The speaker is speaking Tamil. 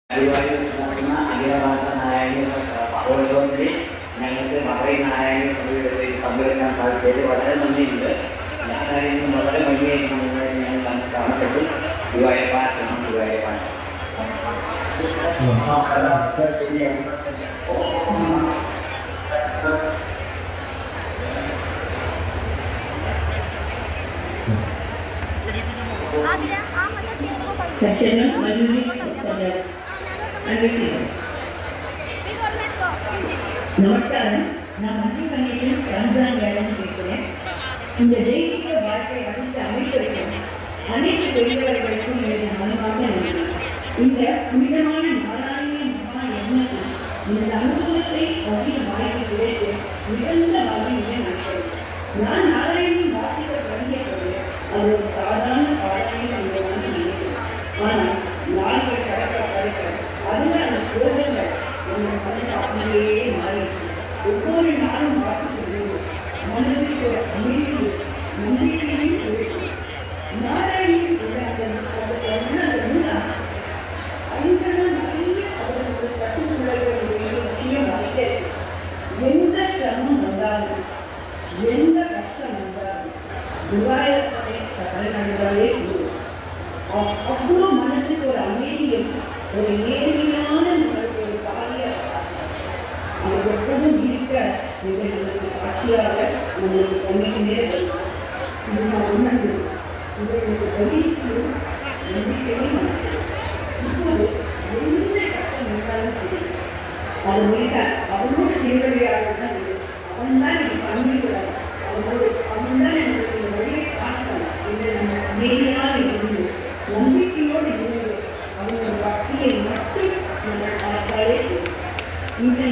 അഖിലഭാരത നാരായണീയ മഹോത്സവത്തിൽ ഞങ്ങൾക്ക് മധുരൈ നാരായണീയ സമിതിയിൽ പങ്കെടുക്കാൻ സാധിച്ചത് വളരെ നന്ദിയുണ്ട്. ഞാനായിരുന്നു വളരെ ഭംഗിയായിട്ട് നിങ്ങളെ ഞാൻ കാണപ്പെട്ടു. ഗുരുവായൂരപ്പ ശ്രമം ഗുരുവായൂരപ്പ. நமஸ்காரம். நான் மத்திய கணேசன் ரம்ஜான் வேலைன்னு பேசுகிறேன். இந்த தெய்வீக வாழ்க்கை அளித்து அமைத்திருக்கும் அனைத்து பெரியவர்களுக்கும் எனது மனமாக நன்றி. இந்த புனிதமான நாராயண மகா எண்ணத்தில் இந்த அனுபவத்தை பகிர வாய்ப்பு கிடைத்து மிகுந்த வகையிலே நடக்கிறது. நான் நாராயணின் வாசிக்க தொடங்கிய போது அது ஒரு சாதாரண பாராயணம் என்று நான் நினைக்கிறேன். ஆனால் நாள்கள் கடக்க கடக்க அதில் அந்த சோதனைகள் என்னுடைய மனசு அப்படியே மாறிடுச்சு. ஒவ்வொரு நாளும் வாசிக்கும் மனதில் ஒரு அமைதி நம்பிக்கையும் இருக்கும். நாராயணியின் அந்த நூலா அங்கெல்லாம் நிறைய அவர்களுடைய கட்டுச்சூழல்களுடைய விஷயம் அறிக்கிறது. எந்த சிரமம் வந்தாலும் எந்த கஷ்டம் வந்தாலும் குருவாயூரப்பனை தலைநடுவாலே கூறும். அவ்வளோ மனசுக்கு ஒரு அமைதியும் ஒரு நேர்மையான ஒரு காரிய அது எப்பவும் இருக்க இவர்களுக்கு சாட்சியாக நம்மளுக்கு பண்ணிக்கிட்டே வரும். இது நான் உணர்ந்து இவர்களுக்கு பயிற்சியும் நம்பிக்கையும் இப்போது என்ன கஷ்டம் இருந்தாலும் சரி அது முடிக்க அவனோட தீவிரையாக தான் அவன் தான் எனக்கு பண்ணிக்கிறான். அவன் தான் எனக்கு இந்த வழியை காட்டலாம் என்று நம்ம அமைதியாக இருந்து நம்பிக்கையோடு இருந்து அவனோட பக்தியை மட்டும் நம்ம பார்த்தாலே இன்று